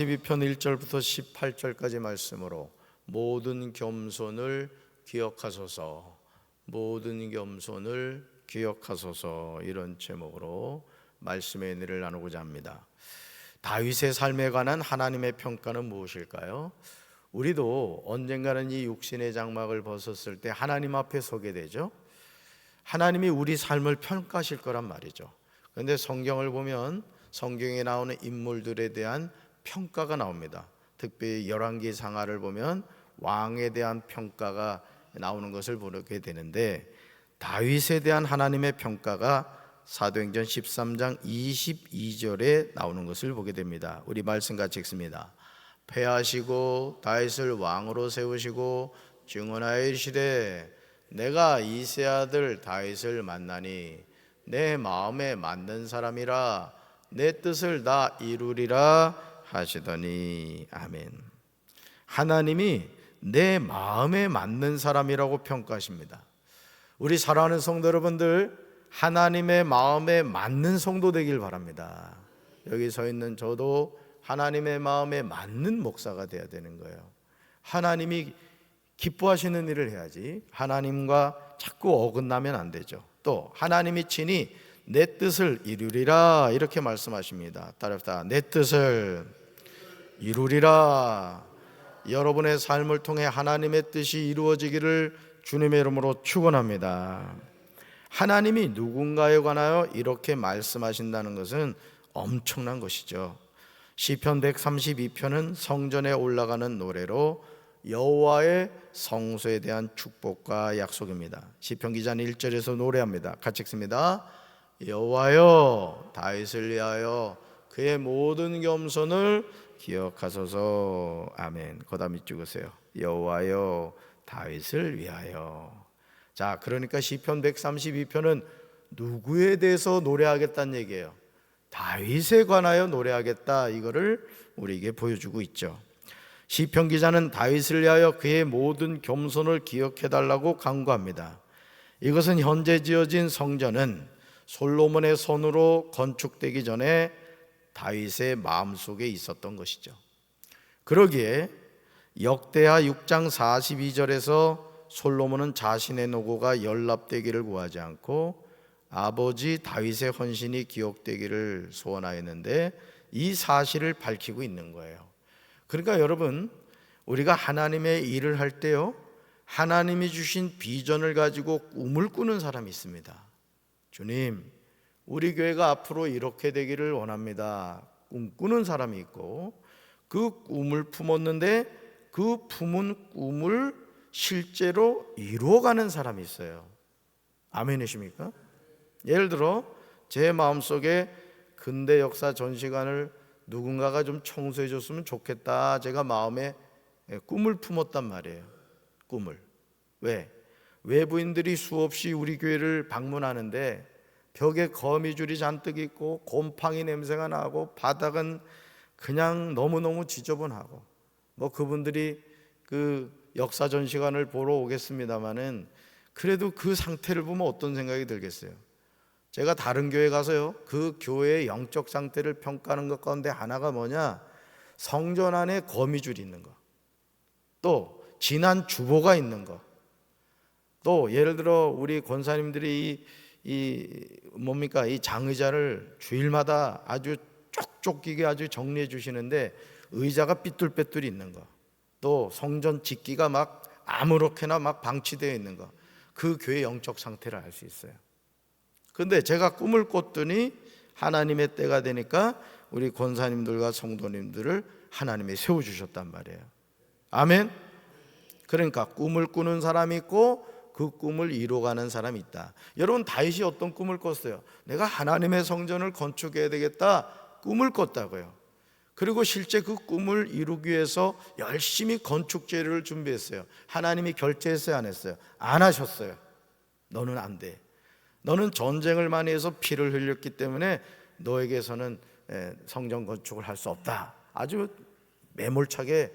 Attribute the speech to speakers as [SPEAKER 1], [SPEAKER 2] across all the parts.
[SPEAKER 1] 12편 1절부터 18절까지 말씀으로 모든 겸손을 기억하소서, 모든 겸손을 기억하소서, 이런 제목으로 말씀의 은혜를 나누고자 합니다. 다윗의 삶에 관한 하나님의 평가는 무엇일까요? 우리도 언젠가는 이 육신의 장막을 벗었을 때 하나님 앞에 서게 되죠. 하나님이 우리 삶을 평가하실 거란 말이죠. 그런데 성경을 보면 성경에 나오는 인물들에 대한 평가가 나옵니다. 특별히 열왕기 상하를 보면 왕에 대한 평가가 나오는 것을 보게 되는데, 다윗에 대한 하나님의 평가가 사도행전 13장 22절에 나오는 것을 보게 됩니다. 우리 말씀 같이 읽습니다. 패하시고 다윗을 왕으로 세우시고 증언하여 이르시되 내가 이새 아들 다윗을 만나니 내 마음에 맞는 사람이라 내 뜻을 다 이루리라 하시더니. 아멘. 하나님이 내 마음에 맞는 사람이라고 평가하십니다. 우리 사랑하는 성도 여러분들, 하나님의 마음에 맞는 성도 되길 바랍니다. 여기 서 있는 저도 하나님의 마음에 맞는 목사가 되어야 되는 거예요. 하나님이 기뻐하시는 일을 해야지 하나님과 자꾸 어긋나면 안 되죠. 또 하나님이 친히 내 뜻을 이루리라 이렇게 말씀하십니다. 따라합시다. 내 뜻을 이루리라. 여러분의 삶을 통해 하나님의 뜻이 이루어지기를 주님의 이름으로 축원합니다. 하나님이 누군가에 관하여 이렇게 말씀하신다는 것은 엄청난 것이죠. 시편 132편은 성전에 올라가는 노래로 여호와의 성소에 대한 축복과 약속입니다. 시편 기자는 1절에서 노래합니다. 같이 읽습니다. 여호와여 다윗을 위하여 그의 모든 겸손을 기억하소서. 아멘. 거담이 찍으세요. 여호와여 다윗을 위하여. 자, 그러니까 시편 132편은 누구에 대해서 노래하겠다는 얘기예요? 다윗에 관하여 노래하겠다, 이거를 우리에게 보여주고 있죠. 시편 기자는 다윗을 위하여 그의 모든 겸손을 기억해달라고 간구합니다. 이것은 현재 지어진 성전은 솔로몬의 손으로 건축되기 전에 다윗의 마음속에 있었던 것이죠. 그러기에 역대하 6장 42절에서 솔로몬은 자신의 노고가 연락되기를 구하지 않고 아버지 다윗의 헌신이 기억되기를 소원하였는데 이 사실을 밝히고 있는 거예요. 그러니까 여러분, 우리가 하나님의 일을 할 때요, 하나님이 주신 비전을 가지고 꿈을 꾸는 사람이 있습니다. 주님, 우리 교회가 앞으로 이렇게 되기를 원합니다. 꿈꾸는 사람이 있고, 그 꿈을 품었는데 그 품은 꿈을 실제로 이루어가는 사람이 있어요. 아멘이십니까? 예를 들어 제 마음속에 근대 역사 전시관을 누군가가 좀 청소해 줬으면 좋겠다, 제가 마음에 꿈을 품었단 말이에요. 꿈을. 왜? 외부인들이 수없이 우리 교회를 방문하는데 벽에 거미줄이 잔뜩 있고 곰팡이 냄새가 나고 바닥은 그냥 너무너무 지저분하고, 그분들이 그 역사 전시관을 보러 오겠습니다마는 그래도 그 상태를 보면 어떤 생각이 들겠어요? 제가 다른 교회 가서요, 그 교회의 영적 상태를 평가하는 것 가운데 하나가 뭐냐, 성전 안에 거미줄이 있는 거, 또 진한 주보가 있는 거, 또 예를 들어 우리 권사님들이 이 장의자를 주일마다 아주 쪽쪽기게 아주 정리해 주시는데 의자가 삐뚤빼뚤 있는 거, 또 성전 집기가 막 아무렇게나 막 방치되어 있는 거, 그 교회 영적 상태를 알 수 있어요. 근데 제가 꿈을 꿨더니 하나님의 때가 되니까 우리 권사님들과 성도님들을 하나님이 세워주셨단 말이에요. 아멘. 그러니까 꿈을 꾸는 사람이 있고 그 꿈을 이루어가는 사람이 있다. 여러분, 다윗이 어떤 꿈을 꿨어요? 내가 하나님의 성전을 건축해야 되겠다, 꿈을 꿨다고요. 그리고 실제 그 꿈을 이루기 위해서 열심히 건축 재료를 준비했어요. 하나님이 결제했어요, 안 했어요? 안 하셨어요. 너는 안 돼. 너는 전쟁을 많이 해서 피를 흘렸기 때문에 너에게서는 성전 건축을 할 수 없다. 아주 매몰차게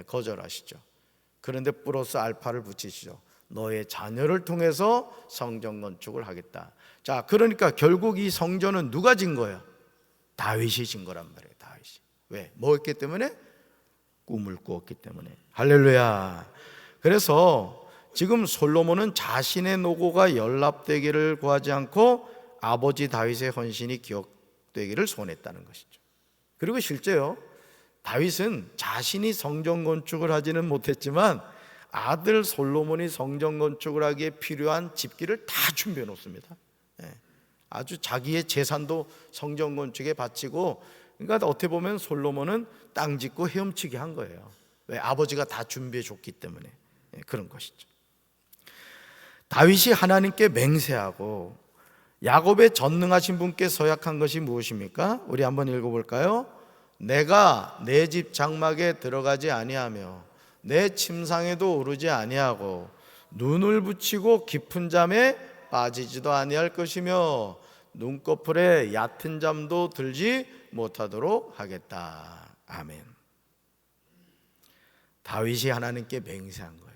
[SPEAKER 1] 거절하시죠. 그런데 플러스 알파를 붙이시죠. 너의 자녀를 통해서 성전 건축을 하겠다. 자, 그러니까 결국 이 성전은 누가 진 거예요? 다윗이 진 거란 말이에요. 다윗이. 왜? 뭐 했기 때문에? 꿈을 꾸었기 때문에. 할렐루야. 그래서 지금 솔로몬은 자신의 노고가 연락되기를 구하지 않고 아버지 다윗의 헌신이 기억되기를 소원했다는 것이죠. 그리고 실제요, 다윗은 자신이 성전 건축을 하지는 못했지만 아들 솔로몬이 성전 건축을 하기에 필요한 집기를 다 준비해 놓습니다. 아주 자기의 재산도 성전 건축에 바치고, 그러니까 어떻게 보면 솔로몬은 땅 짓고 헤엄치게 한 거예요. 왜? 아버지가 다 준비해 줬기 때문에. 그런 것이죠. 다윗이 하나님께 맹세하고 야곱의 전능하신 분께 서약한 것이 무엇입니까? 우리 한번 읽어볼까요? 내가 내 집 장막에 들어가지 아니하며 내 침상에도 오르지 아니하고 눈을 붙이고 깊은 잠에 빠지지도 아니할 것이며 눈꺼풀에 얕은 잠도 들지 못하도록 하겠다. 아멘. 다윗이 하나님께 맹세한 거예요.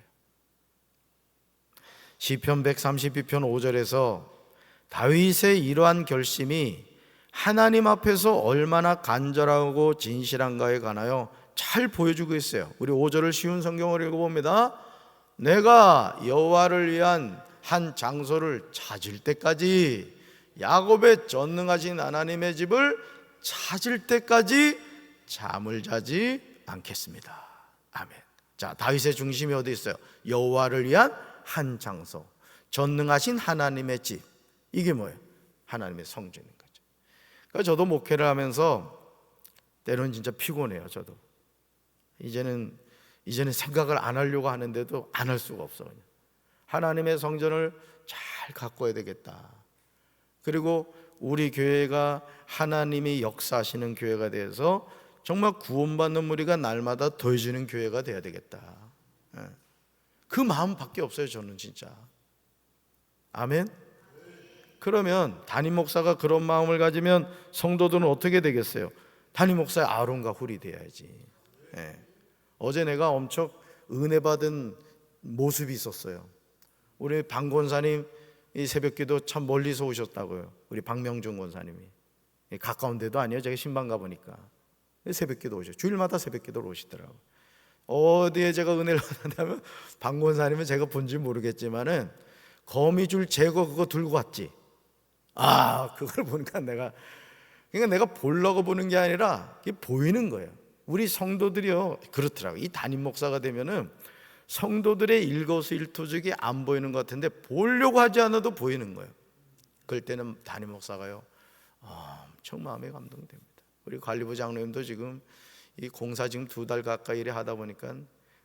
[SPEAKER 1] 시편 132편 5절에서 다윗의 이러한 결심이 하나님 앞에서 얼마나 간절하고 진실한가에 관하여 잘 보여주고 있어요. 우리 5절을 쉬운 성경을 읽어봅니다. 내가 여호와를 위한 한 장소를 찾을 때까지, 야곱의 전능하신 하나님의 집을 찾을 때까지 잠을 자지 않겠습니다. 아멘. 자, 다윗의 중심이 어디 있어요? 여호와를 위한 한 장소, 전능하신 하나님의 집. 이게 뭐예요? 하나님의 성전인 거죠. 그러니까 저도 목회를 하면서 때로는 진짜 피곤해요. 저도 이제는 생각을 안 하려고 하는데도 안 할 수가 없어. 그냥 하나님의 성전을 잘 가꿔야 되겠다. 그리고 우리 교회가 하나님이 역사하시는 교회가 돼서 정말 구원받는 무리가 날마다 더해지는 교회가 돼야 되겠다. 그 마음밖에 없어요. 저는 진짜. 아멘. 그러면 담임 목사가 그런 마음을 가지면 성도들은 어떻게 되겠어요? 담임 목사의 아론과 훌이 돼야지. 어제 내가 엄청 은혜 받은 모습이 있었어요. 우리 방 권사님 이 새벽기도 참 멀리서 오셨다고요. 우리 박명준 권사님이. 가까운 데도 아니에요. 제가 신방 가보니까 새벽기도 오셔. 주일마다 새벽기도로 오시더라고요. 어디에 제가 은혜를 받았냐면 방 권사님은 제가 본지 모르겠지만은 거미줄 제거 그거 들고 왔지. 그걸 보니까 내가 보려고 보는 게 아니라 이게 보이는 거예요. 우리 성도들이요, 그렇더라고요. 이 담임 목사가 되면은 성도들의 일거수일투족이 안 보이는 것 같은데 보려고 하지 않아도 보이는 거예요. 그럴 때는 담임 목사가요, 엄청 마음에 감동됩니다. 우리 관리부 장로님도 지금 이 공사 지금 2달 가까이 일에 하다 보니까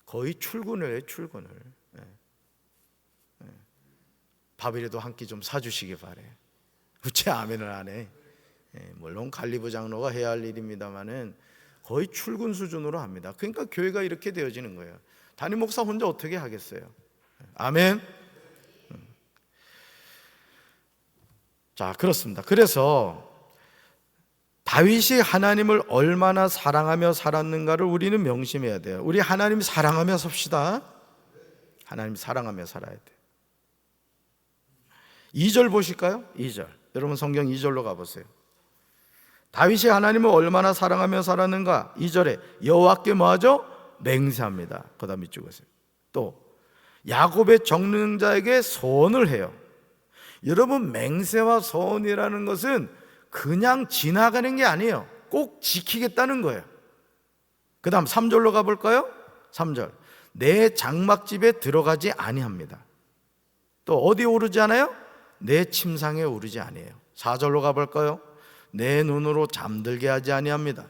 [SPEAKER 1] 거의 출근을 해요. 출근을. 밥이라도 한 끼 좀 사주시기 바래요. 어째 아멘을 안 해? 물론 관리부 장로가 해야 할 일입니다만은 거의 출근 수준으로 합니다. 그러니까 교회가 이렇게 되어지는 거예요. 담임 목사 혼자 어떻게 하겠어요? 아멘. 자, 그렇습니다. 그래서 다윗이 하나님을 얼마나 사랑하며 살았는가를 우리는 명심해야 돼요. 우리 하나님 사랑하며 삽시다. 하나님 사랑하며 살아야 돼요. 2절 보실까요? 2절. 여러분 성경 2절로 가보세요. 다윗이 하나님을 얼마나 사랑하며 살았는가? 2절에 여호와께 뭐하죠? 맹세합니다. 그 다음 이쪽에 또 야곱의 정능자에게 서원을 해요. 여러분, 맹세와 서원이라는 것은 그냥 지나가는 게 아니에요. 꼭 지키겠다는 거예요. 그 다음 3절로 가볼까요? 3절. 내 장막집에 들어가지 아니합니다. 또 어디 오르지 않아요? 내 침상에 오르지 아니에요. 4절로 가볼까요? 내 눈으로 잠들게 하지 아니합니다.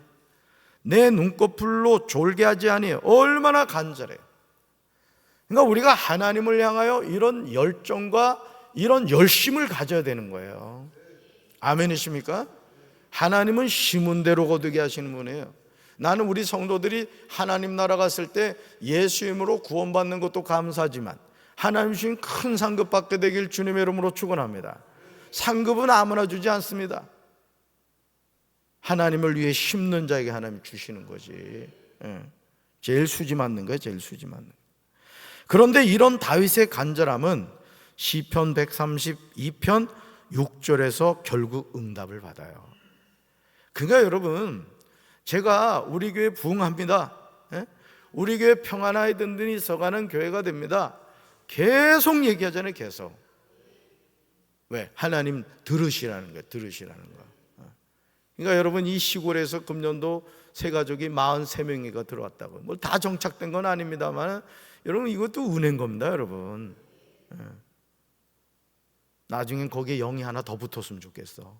[SPEAKER 1] 내 눈꺼풀로 졸게 하지 아니에요. 얼마나 간절해요. 그러니까 우리가 하나님을 향하여 이런 열정과 이런 열심을 가져야 되는 거예요. 아멘이십니까? 하나님은 심은 대로 거두게 하시는 분이에요. 나는 우리 성도들이 하나님 나라 갔을 때 예수 이름으로 구원받는 것도 감사하지만 하나님 주신 큰 상급 받게 되길 주님의 이름으로 축원합니다. 상급은 아무나 주지 않습니다. 하나님을 위해 심는 자에게 하나님 주시는 거지. 제일 수지 맞는 거예요. 제일 수지 맞는 거예요. 그런데 이런 다윗의 간절함은 시편 132편 6절에서 결국 응답을 받아요. 그러니까 여러분, 제가 우리 교회 부흥합니다, 우리 교회 평안하여 든든히 서가는 교회가 됩니다, 계속 얘기하잖아요. 계속. 왜? 하나님 들으시라는 거예요. 들으시라는 거. 그러니까 여러분, 이 시골에서 금년도 새 가족이 43명이가 들어왔다고. 뭐 다 정착된 건 아닙니다만 여러분, 이것도 은혜인 겁니다, 여러분. 나중엔 거기에 영이 하나 더 붙었으면 좋겠어.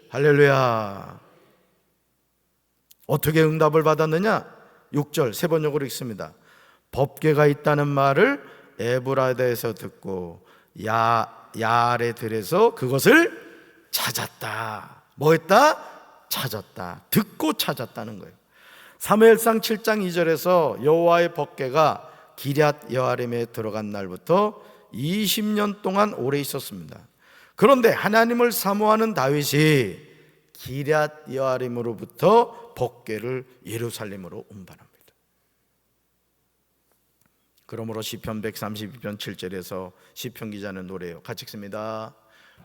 [SPEAKER 1] 할렐루야. 어떻게 응답을 받았느냐? 6절 세 번역으로 읽습니다. 법궤가 있다는 말을 에브라다에서 듣고 야알의 들에서 그것을 찾았다. 뭐 했다? 찾았다. 듣고 찾았다는 거예요. 사무엘상 7장 2절에서 여호와의 법궤가 기럇 여아림에 들어간 날부터 20년 동안 오래 있었습니다. 그런데 하나님을 사모하는 다윗이 기럇 여아림으로부터 법궤를 예루살렘으로 운반합니다. 그러므로 시편 132편 7절에서 시편 기자는 노래요. 같이 읽습니다.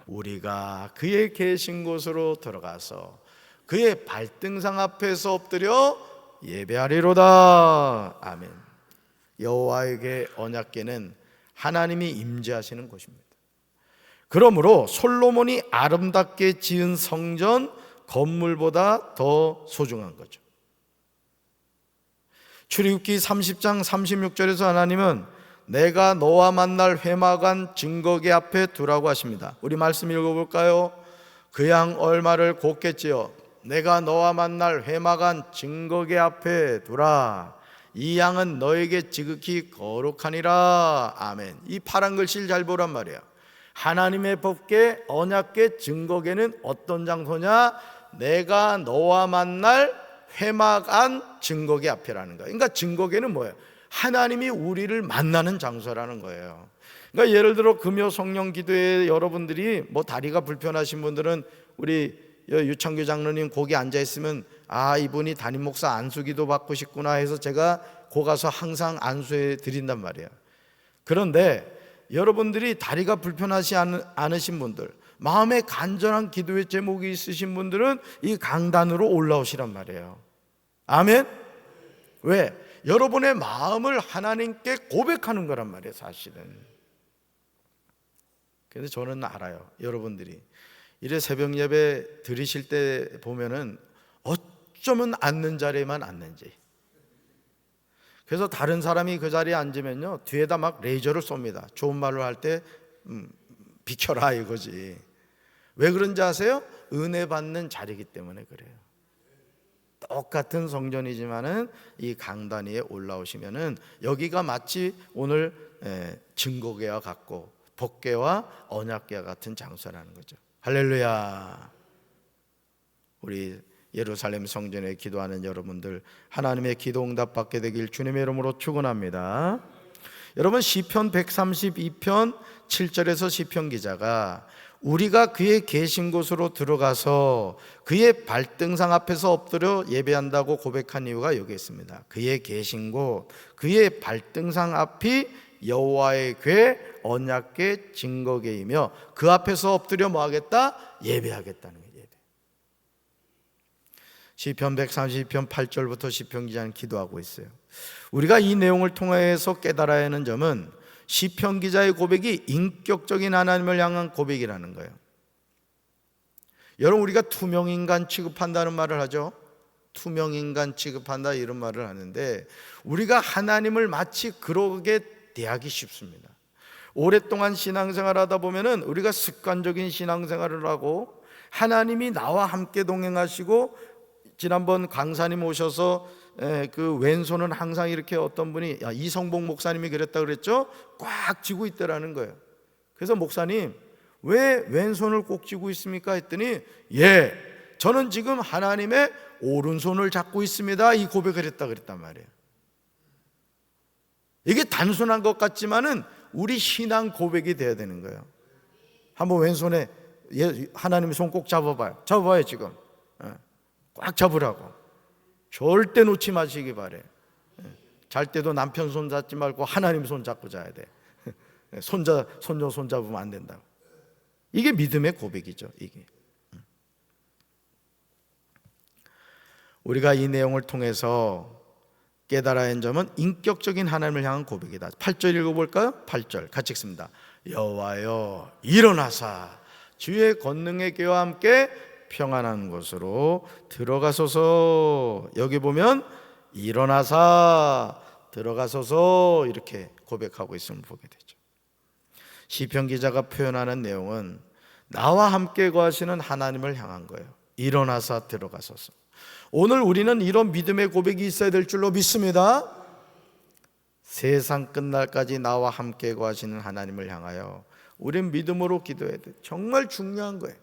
[SPEAKER 1] 우리가 그의 계신 곳으로 들어가서 그의 발등상 앞에서 엎드려 예배하리로다. 아멘. 여호와에게 언약궤는 하나님이 임재하시는 곳입니다. 그러므로 솔로몬이 아름답게 지은 성전 건물보다 더 소중한 거죠. 출애굽기 30장 36절에서 하나님은 내가 너와 만날 회막안 증거궤 앞에 두라고 하십니다. 우리 말씀 읽어볼까요? 그 양 얼마를 곱겠지요. 내가 너와 만날 회막안 증거궤 앞에 두라. 이 양은 너에게 지극히 거룩하니라. 아멘. 이 파란 글씨를 잘 보란 말이야. 하나님의 법궤, 언약궤, 증거궤는 어떤 장소냐? 내가 너와 만날 회막안 증거궤 앞이라는 거예요. 그러니까 증거궤는 뭐예요? 하나님이 우리를 만나는 장소라는 거예요. 그러니까 예를 들어 금요 성령 기도에 여러분들이 뭐 다리가 불편하신 분들은 우리 유창규 장로님 거기 앉아 있으면 아, 이분이 담임 목사 안수기도 받고 싶구나 해서 제가 거 가서 항상 안수해 드린단 말이에요. 그런데 여러분들이 다리가 불편하지 않으신 분들, 마음에 간절한 기도의 제목이 있으신 분들은 이 강단으로 올라오시란 말이에요. 아멘. 왜? 여러분의 마음을 하나님께 고백하는 거란 말이에요, 사실은. 그래서 저는 알아요. 여러분들이 이래 새벽 예배 드리실 때 보면은 어쩌면 앉는 자리에만 앉는지. 그래서 다른 사람이 그 자리에 앉으면요, 뒤에다 막 레이저를 쏩니다. 좋은 말로 할 때 비켜라 이거지. 왜 그런지 아세요? 은혜 받는 자리이기 때문에 그래요. 똑같은 성전이지만은 이 강단 위에 올라오시면은 여기가 마치 오늘 증거궤와 같고 법궤와 언약궤와 같은 장소라는 거죠. 할렐루야. 우리 예루살렘 성전에 기도하는 여러분들, 하나님의 기도 응답 받게 되길 주님의 이름으로 축원합니다. 여러분, 시편 132편 7절에서 시편 기자가 우리가 그의 계신 곳으로 들어가서 그의 발등상 앞에서 엎드려 예배한다고 고백한 이유가 여기 있습니다. 그의 계신 곳, 그의 발등상 앞이 여호와의 궤, 언약궤, 증거궤이며 그 앞에서 엎드려 뭐 하겠다? 예배하겠다는 거예요. 예배. 시편 132편 8절부터 시편 기자는 기도하고 있어요. 우리가 이 내용을 통해서 깨달아야 하는 점은 시편 기자의 고백이 인격적인 하나님을 향한 고백이라는 거예요. 여러분, 우리가 투명인간 취급한다는 말을 하죠. 투명인간 취급한다 이런 말을 하는데 우리가 하나님을 마치 그러게 대하기 쉽습니다. 오랫동안 신앙생활 하다 보면은 우리가 습관적인 신앙생활을 하고 하나님이 나와 함께 동행하시고, 지난번 강사님 오셔서 그 왼손은 항상 이렇게 어떤 분이 이성복 목사님이 그랬다 그랬죠? 꽉 쥐고 있더라는 거예요. 그래서 목사님 왜 왼손을 꼭 쥐고 있습니까? 했더니 저는 지금 하나님의 오른손을 잡고 있습니다, 이 고백을 했다 그랬단 말이에요. 이게 단순한 것 같지만은 우리 신앙 고백이 돼야 되는 거예요. 한번 왼손에 하나님의 손 꼭 잡아봐요. 잡아봐요. 지금 꽉 잡으라고. 절대 놓지 마시기 바래. 잘 때도 남편 손 잡지 말고 하나님 손 잡고 자야 돼. 손자 손녀 손 잡으면 안 된다고. 이게 믿음의 고백이죠. 이게 우리가 이 내용을 통해서 깨달아야 하는 점은 인격적인 하나님을 향한 고백이다. 8절 읽어볼까요? 8절 같이 읽습니다. 여호와여 일어나사 주의 권능의 궤와 함께 평안한 곳으로 들어가소서. 여기 보면 일어나사 들어가소서 이렇게 고백하고 있음을 보게 되죠. 시편 기자가 표현하는 내용은 나와 함께 거하시는 하나님을 향한 거예요. 일어나사 들어가소서. 오늘 우리는 이런 믿음의 고백이 있어야 될 줄로 믿습니다. 세상 끝날까지 나와 함께 거하시는 하나님을 향하여 우리는 믿음으로 기도해야 돼. 정말 중요한 거예요.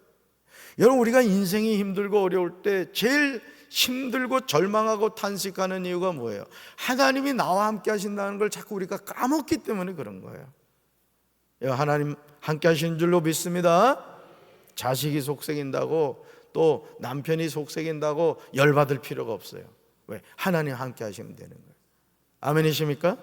[SPEAKER 1] 여러분, 우리가 인생이 힘들고 어려울 때 제일 힘들고 절망하고 탄식하는 이유가 뭐예요? 하나님이 나와 함께 하신다는 걸 자꾸 우리가 까먹기 때문에 그런 거예요. 하나님 함께 하시는 줄로 믿습니다. 자식이 속썩인다고 또 남편이 속썩인다고 열받을 필요가 없어요. 왜? 하나님 함께 하시면 되는 거예요. 아멘이십니까?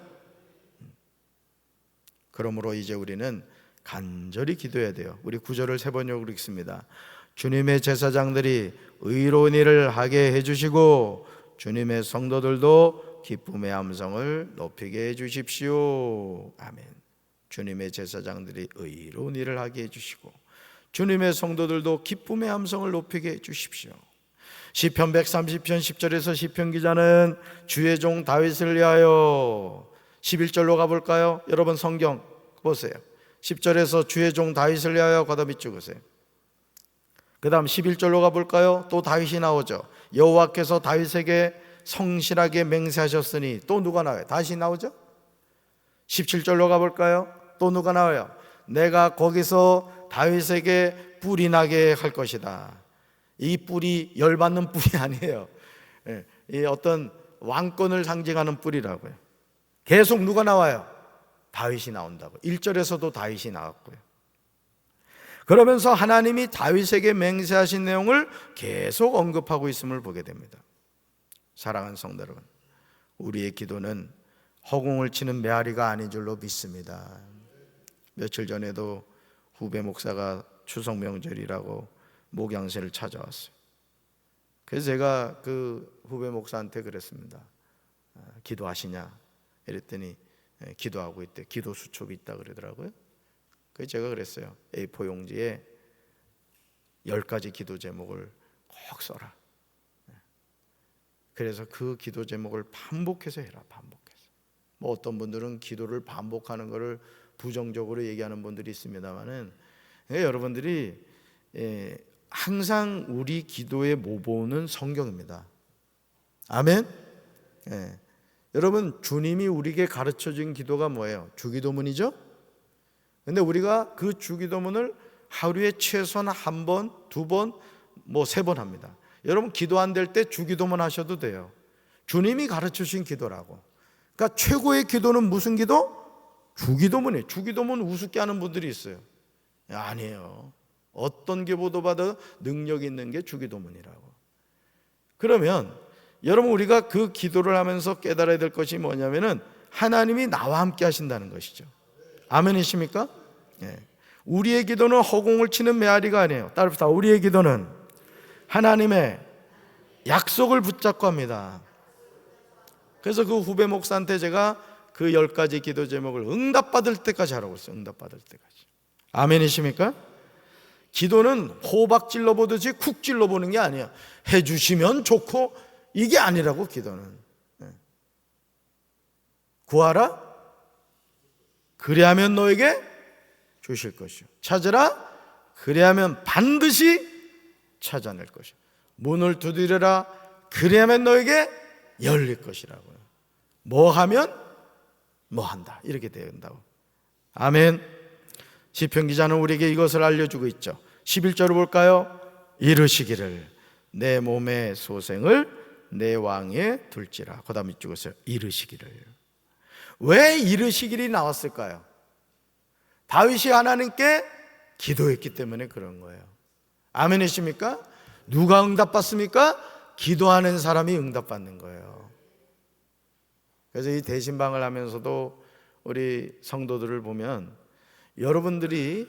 [SPEAKER 1] 그러므로 이제 우리는 간절히 기도해야 돼요. 우리 9절을 3번역으로 읽습니다. 주님의 제사장들이 의로운 일을 하게 해주시고 주님의 성도들도 기쁨의 함성을 높이게 해주십시오. 아멘. 주님의 제사장들이 의로운 일을 하게 해주시고 주님의 성도들도 기쁨의 함성을 높이게 해주십시오. 시편 130편 10절에서 시편 기자는 주의 종 다윗을 위하여 11절로 가볼까요? 여러분 성경 보세요. 10절에서 주의 종 다윗을 위하여 걷어미 찍으세요. 그 다음 11절로 가볼까요? 또 다윗이 나오죠. 여호와께서 다윗에게 성실하게 맹세하셨으니 또 누가 나와요? 다시 나오죠. 17절로 가볼까요? 또 누가 나와요? 내가 거기서 다윗에게 뿔이 나게 할 것이다. 이 뿔이 열받는 뿔이 아니에요. 이 어떤 왕권을 상징하는 뿔이라고요. 계속 누가 나와요? 다윗이 나온다고. 1절에서도 다윗이 나왔고요. 그러면서 하나님이 다윗에게 맹세하신 내용을 계속 언급하고 있음을 보게 됩니다. 사랑하는 성도 여러분, 우리의 기도는 허공을 치는 메아리가 아닌 줄로 믿습니다. 며칠 전에도 후배 목사가 추석 명절이라고 목양새를 찾아왔어요. 그래서 제가 그 후배 목사한테 그랬습니다. 기도하시냐? 이랬더니 기도하고 있대. 기도 수첩이 있다 그러더라고요. 그래서 제가 그랬어요. A4 용지에 10가지 기도 제목을 꼭 써라. 그래서 그 기도 제목을 반복해서 해라. 반복해서. 뭐 어떤 분들은 기도를 반복하는 것을 부정적으로 얘기하는 분들이 있습니다만은 여러분들이 항상 우리 기도의 모본은 성경입니다. 아멘. 여러분, 주님이 우리에게 가르쳐준 기도가 뭐예요? 주기도문이죠. 근데 우리가 그 주기도문을 하루에 최소한 1번, 2번, 뭐 3번 합니다. 여러분, 기도 안 될 때 주기도문 하셔도 돼요. 주님이 가르쳐주신 기도라고. 그러니까 최고의 기도는 무슨 기도? 주기도문이에요. 주기도문 우습게 하는 분들이 있어요. 아니에요. 어떤 기도보다 능력 있는 게 주기도문이라고. 그러면 여러분, 우리가 그 기도를 하면서 깨달아야 될 것이 뭐냐면은 하나님이 나와 함께 하신다는 것이죠. 아멘이십니까? 우리의 기도는 허공을 치는 메아리가 아니에요. 따라합시다. 우리의 기도는 하나님의 약속을 붙잡고 합니다. 그래서 그 후배 목사한테 제가 그 10가지 기도 제목을 응답받을 때까지 하라고 했어요. 응답받을 때까지. 아멘이십니까? 기도는 호박 찔러보듯이 쿡 찔러보는 게 아니에요. 해주시면 좋고 이게 아니라고. 기도는 구하라 그리하면 너에게 주실 것이요 찾으라 그리하면 반드시 찾아낼 것이요 문을 두드려라 그리하면 너에게 열릴 것이라고요. 뭐 하면 뭐 한다, 이렇게 된다고. 아멘. 시편 기자는 우리에게 이것을 알려주고 있죠. 11절을 볼까요? 이르시기를 내 몸의 소생을 내 왕에 둘지라. 그 다음에 찍으세요. 이르시기를. 왜 이르시기를 나왔을까요? 다윗이 하나님께 기도했기 때문에 그런 거예요. 아멘이십니까? 누가 응답받습니까? 기도하는 사람이 응답받는 거예요. 그래서 이 대신방을 하면서도 우리 성도들을 보면 여러분들이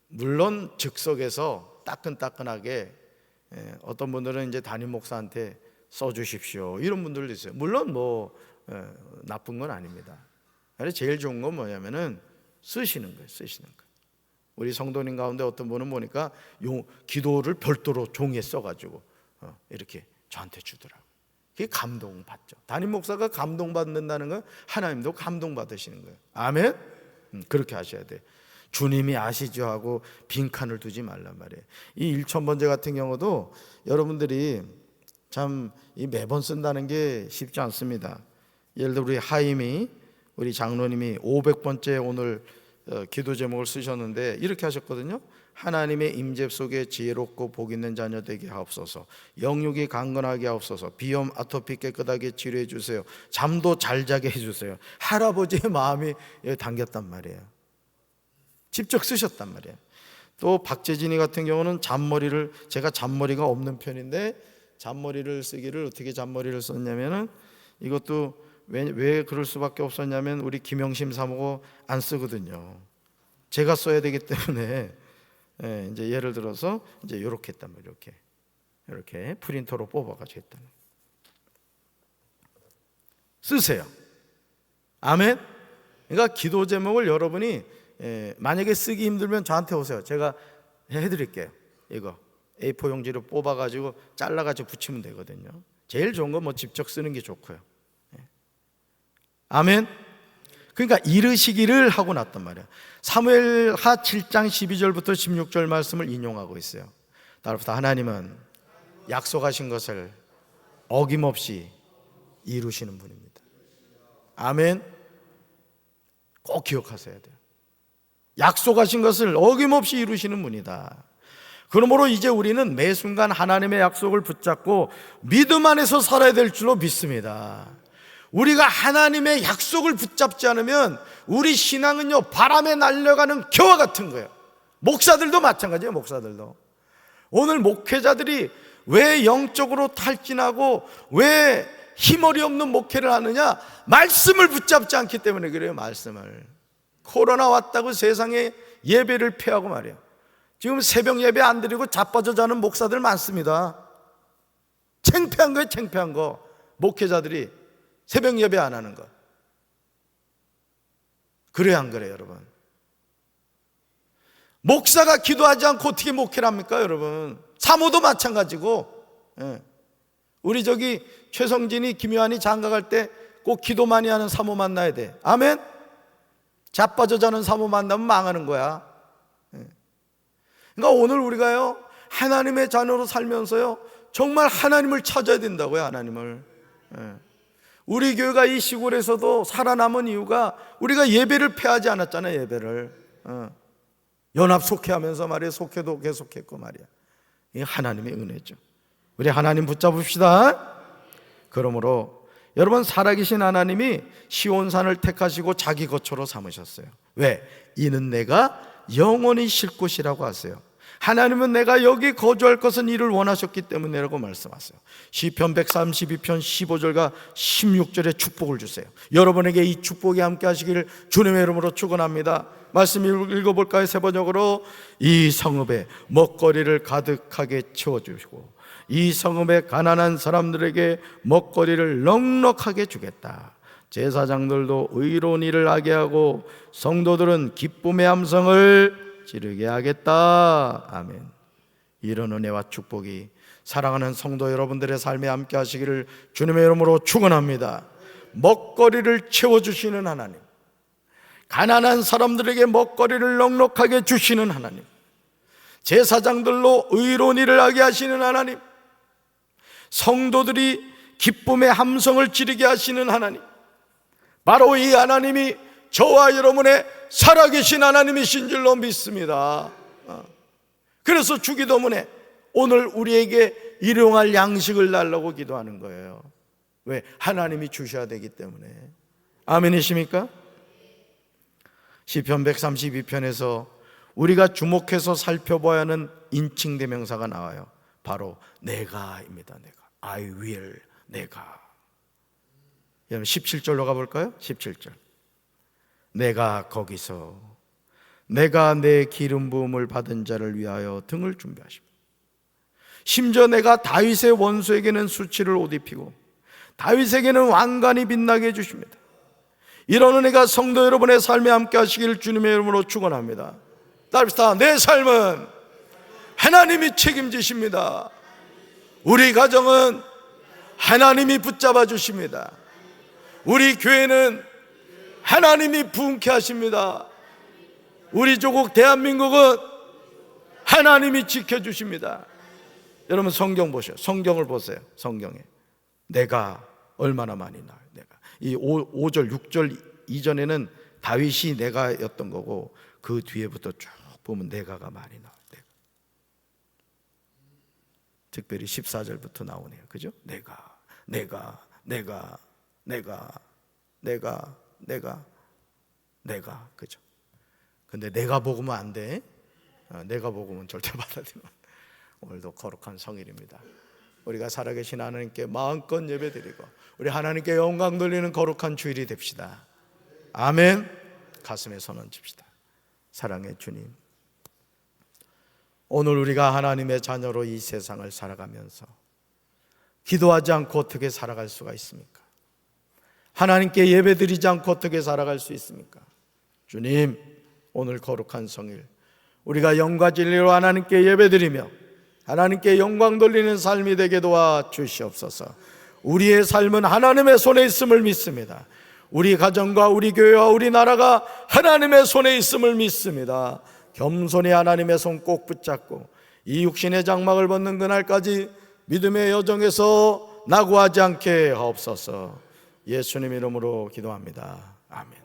[SPEAKER 1] 물론 즉석에서 따끈따끈하게, 어떤 분들은 이제 담임 목사한테 써주십시오. 이런 분들도 있어요. 물론 나쁜 건 아닙니다. 그래서 제일 좋은 건 뭐냐면은 쓰시는 거예요. 우리 성도님 가운데 어떤 분은 보니까 기도를 별도로 종이에 써가지고 이렇게 저한테 주더라고요. 그게 감동받죠. 담임 목사가 감동받는다는 건 하나님도 감동받으시는 거예요. 아멘? 그렇게 하셔야 돼요. 주님이 아시죠 하고 빈칸을 두지 말란 말이에요. 이 1000번째 같은 경우도 여러분들이 참 매번 쓴다는 게 쉽지 않습니다. 예를 들어 우리 장로님이 500번째 오늘 기도 제목을 쓰셨는데 이렇게 하셨거든요. 하나님의 임재 속에 지혜롭고 복 있는 자녀 되게 하옵소서. 영육이 강건하게 하옵소서. 비염 아토피 깨끗하게 치료해 주세요. 잠도 잘 자게 해주세요. 할아버지의 마음이 담겼단 말이에요. 직접 쓰셨단 말이에요. 또 박재진이 같은 경우는 제가 잔머리가 없는 편인데 잔머리를 쓰기를 어떻게 잔머리를 썼냐면은 이것도 왜 그럴 수밖에 없었냐면 우리 김영심 사모가 안 쓰거든요. 제가 써야 되기 때문에 이제 예를 들어서 이제 이렇게 했단 말이에요. 이렇게 프린터로 뽑아가지고 했다는. 쓰세요. 아멘. 그러니까 기도 제목을 여러분이 만약에 쓰기 힘들면 저한테 오세요. 제가 해드릴게요. 이거 A4 용지로 뽑아가지고 잘라가지고 붙이면 되거든요. 제일 좋은 건 직접 쓰는 게 좋고요. 아멘. 그러니까 이르시기를 하고 났단 말이에요. 사무엘하 7장 12절부터 16절 말씀을 인용하고 있어요. 따라서 하나님은 약속하신 것을 어김없이 이루시는 분입니다. 아멘. 꼭 기억하셔야 돼요. 약속하신 것을 어김없이 이루시는 분이다. 그러므로 이제 우리는 매 순간 하나님의 약속을 붙잡고 믿음 안에서 살아야 될 줄로 믿습니다. 우리가 하나님의 약속을 붙잡지 않으면 우리 신앙은요 바람에 날려가는 겨와 같은 거예요. 목사들도 마찬가지예요. 목사들도 오늘 목회자들이 왜 영적으로 탈진하고 왜 힘머리 없는 목회를 하느냐? 말씀을 붙잡지 않기 때문에 그래요. 말씀을. 코로나 왔다고 세상에 예배를 폐하고 말이에요. 지금 새벽 예배 안 드리고 자빠져 자는 목사들 많습니다. 창피한 거예요. 창피한 거. 목회자들이 새벽 예배 안 하는 거. 그래요 안 그래요 여러분? 목사가 기도하지 않고 어떻게 목회를 합니까 여러분? 사모도 마찬가지고. 우리 최성진이 김요한이 장가 갈 때 꼭 기도 많이 하는 사모 만나야 돼. 아멘? 자빠져 자는 사모 만나면 망하는 거야. 그러니까 오늘 우리가요 하나님의 자녀로 살면서요 정말 하나님을 찾아야 된다고요. 하나님을. 우리 교회가 이 시골에서도 살아남은 이유가 우리가 예배를 폐하지 않았잖아요. 예배를 연합 속회하면서 말이에요. 속회도 계속했고 말이야. 이게 하나님의 은혜죠. 우리 하나님 붙잡읍시다. 그러므로 여러분 살아계신 하나님이 시온산을 택하시고 자기 거처로 삼으셨어요. 왜? 이는 내가 영원히 쉴 곳이라고 하세요. 하나님은 내가 여기 거주할 것은 이를 원하셨기 때문이라고 말씀하세요. 시편 132편 15절과 16절에 축복을 주세요. 여러분에게 이 축복이 함께 하시기를 주님의 이름으로 축원합니다. 말씀 읽어볼까요? 세 번역으로 이 성읍에 먹거리를 가득하게 채워주시고 이 성읍에 가난한 사람들에게 먹거리를 넉넉하게 주겠다. 제사장들도 의로운 일을 하게 하고 성도들은 기쁨의 함성을 지르게 하겠다. 아멘. 이런 은혜와 축복이 사랑하는 성도 여러분들의 삶에 함께 하시기를 주님의 이름으로 축원합니다. 먹거리를 채워주시는 하나님, 가난한 사람들에게 먹거리를 넉넉하게 주시는 하나님, 제사장들로 의로운 일을 하게 하시는 하나님, 성도들이 기쁨의 함성을 지르게 하시는 하나님, 바로 이 하나님이 저와 여러분의 살아계신 하나님이신 줄로 믿습니다. 그래서 주기도문에 오늘 우리에게 일용할 양식을 달라고 기도하는 거예요. 왜? 하나님이 주셔야 되기 때문에. 아멘이십니까? 시편 132편에서 우리가 주목해서 살펴봐야 하는 인칭대명사가 나와요. 바로 내가입니다. 내가. I will. 내가. 여러분 17절로 가볼까요? 17절. 내가 거기서 내가 내 기름 부음을 받은 자를 위하여 등을 준비하십니다. 심지어 내가 다윗의 원수에게는 수치를 옷 입히고 다윗에게는 왕관이 빛나게 해주십니다. 이런 은혜가 성도 여러분의 삶에 함께 하시기를 주님의 이름으로 축원합니다. 따릅시다. 내 삶은 하나님이 책임지십니다. 우리 가정은 하나님이 붙잡아 주십니다. 우리 교회는 하나님이 부흥케 하십니다. 우리 조국 대한민국은 하나님이 지켜주십니다. 여러분 성경 보세요. 성경을 보세요. 성경에 내가 얼마나 많이 나와요. 내가 이 5절 6절 이전에는 다윗이 내가였던 거고 그 뒤에부터 쭉 보면 내가가 많이 나와요. 특별히 14절부터 나오네요. 그죠? 내가 그죠? 근데 내가 복으면 안 돼. 내가 복으면 절대 받아들이면. 오늘도 거룩한 성일입니다. 우리가 살아계신 하나님께 마음껏 예배드리고 우리 하나님께 영광 돌리는 거룩한 주일이 됩시다. 아멘. 가슴에 손 얹읍시다. 사랑의 주님, 오늘 우리가 하나님의 자녀로 이 세상을 살아가면서 기도하지 않고 어떻게 살아갈 수가 있습니까? 하나님께 예배드리지 않고 어떻게 살아갈 수 있습니까? 주님, 오늘 거룩한 성일 우리가 영과 진리로 하나님께 예배드리며 하나님께 영광 돌리는 삶이 되게 도와주시옵소서. 우리의 삶은 하나님의 손에 있음을 믿습니다. 우리 가정과 우리 교회와 우리 나라가 하나님의 손에 있음을 믿습니다. 겸손히 하나님의 손 꼭 붙잡고 이 육신의 장막을 벗는 그날까지 믿음의 여정에서 낙오하지 않게 하옵소서. 예수님 이름으로 기도합니다. 아멘.